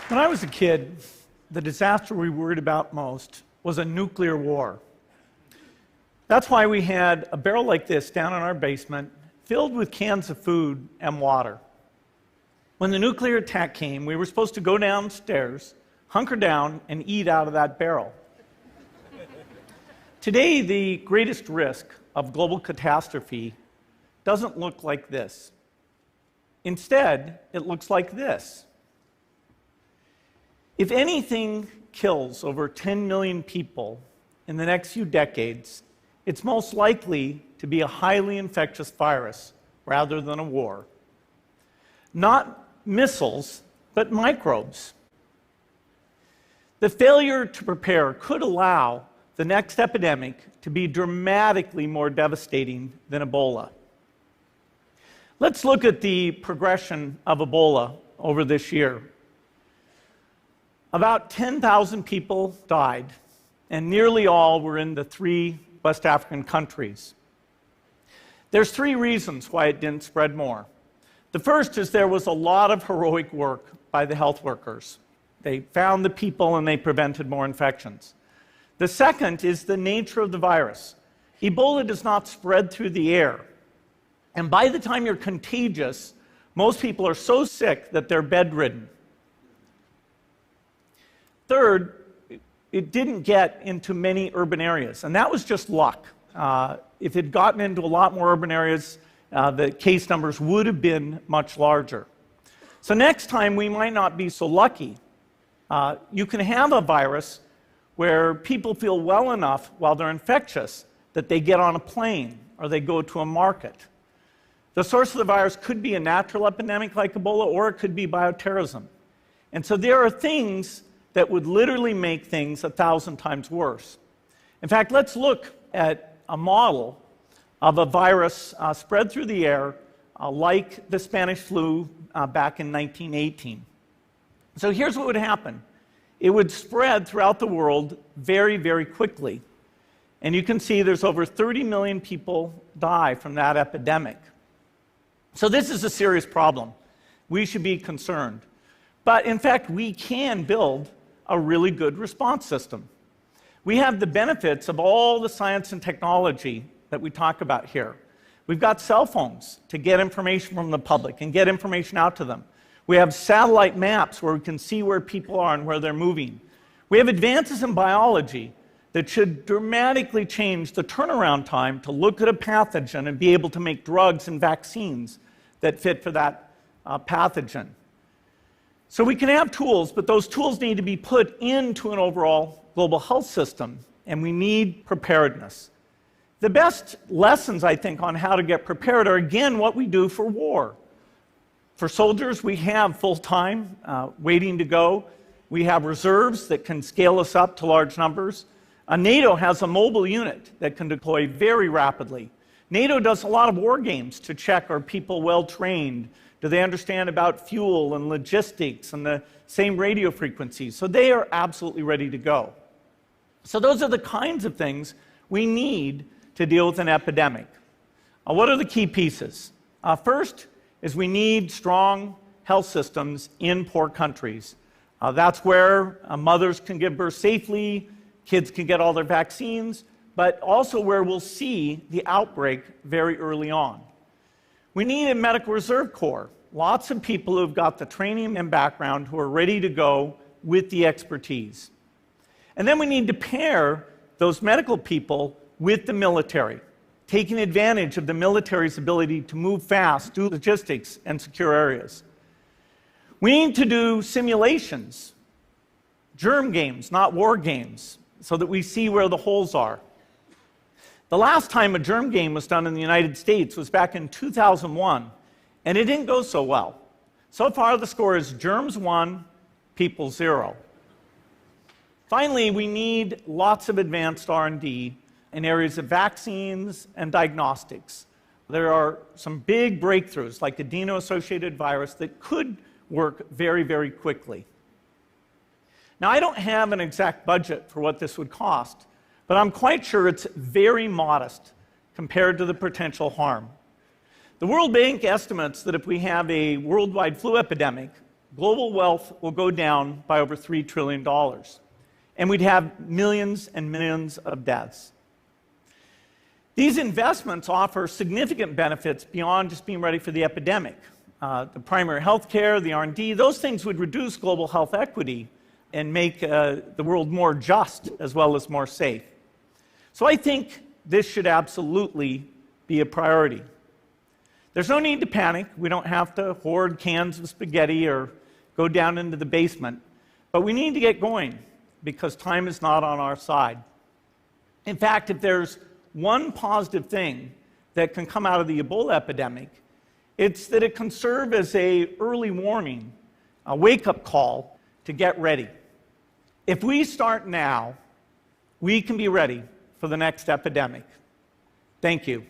When I was a kid, the disaster we worried about most was a nuclear war. That's why we had a barrel like this down in our basement, filled with cans of food and water. When the nuclear attack came, we were supposed to go downstairs, hunker down, and eat out of that barrel. Today, the greatest risk of global catastrophe doesn't look like this. Instead, it looks like this. If anything kills over 10 million people in the next few decades, it's most likely to be a highly infectious virus rather than a war. Not missiles, but microbes. The failure to prepare could allow the next epidemic to be dramatically more devastating than Ebola. Let's look at the progression of Ebola over this year. About 10,000 people died, and nearly all were in the 3 West African countries. There's 3 reasons why it didn't spread more. The first is there was a lot of heroic work by the health workers. They found the people and they prevented more infections. The second is the nature of the virus. Ebola does not spread through the air. And by the time you're contagious, most people are so sick that they're bedridden. Third, it didn't get into many urban areas, and that was just luck. If it had gotten into a lot more urban areas, the case numbers would have been much larger. So next time, we might not be so lucky. You can have a virus where people feel well enough while they're infectious that they get on a plane or they go to a market. The source of the virus could be a natural epidemic like Ebola, or it could be bioterrorism. And so there are things that would literally make things 1,000 times worse. In fact, let's look at a model of a virus spread through the air like the Spanish flu back in 1918. So here's what would happen. It would spread throughout the world very, very quickly. And you can see there's over 30 million people die from that epidemic. So this is a serious problem. We should be concerned. But in fact, we can build a really good response system. We have the benefits of all the science and technology that we talk about here. We've got cell phones to get information from the public and get information out to them. We have satellite maps where we can see where people are and where they're moving. We have advances in biology that should dramatically change the turnaround time to look at a pathogen and be able to make drugs and vaccines that fit for that pathogen. So we can have tools, but those tools need to be put into an overall global health system, and we need preparedness. The best lessons, I think, on how to get prepared are, again, what we do for war. For soldiers, we have full-time waiting to go. We have reserves that can scale us up to large numbers. NATO has a mobile unit that can deploy very rapidly. NATO does a lot of war games to check, are people well-trained? Do they understand about fuel and logistics and the same radio frequencies? So they are absolutely ready to go. So those are the kinds of things we need to deal with an epidemic. What are the key pieces? First is we need strong health systems in poor countries. That's where mothers can give birth safely, kids can get all their vaccines, but also where we'll see the outbreak very early on. We need a medical reserve corps, lots of people who've got the training and background who are ready to go with the expertise. And then we need to pair those medical people with the military, taking advantage of the military's ability to move fast, do logistics, and secure areas. We need to do simulations, germ games, not war games, so that we see where the holes are. The last time a germ game was done in the United States was back in 2001, and it didn't go so well. So far, the score is germs 1, people 0. Finally, we need lots of advanced R&D in areas of vaccines and diagnostics. There are some big breakthroughs, like adeno-associated virus, that could work very, very quickly. Now, I don't have an exact budget for what this would cost, but I'm quite sure it's very modest compared to the potential harm. The World Bank estimates that if we have a worldwide flu epidemic, global wealth will go down by over $3 trillion. And we'd have millions and millions of deaths. These investments offer significant benefits beyond just being ready for the epidemic. The primary health care, the R&D, those things would reduce global health equity and make the world more just as well as more safe. So I think this should absolutely be a priority. There's no need to panic. We don't have to hoard cans of spaghetti or go down into the basement. But we need to get going because time is not on our side. In fact, if there's one positive thing that can come out of the Ebola epidemic, it's that it can serve as an early warning, a wake-up call to get ready. If we start now, we can be ready for the next epidemic. Thank you.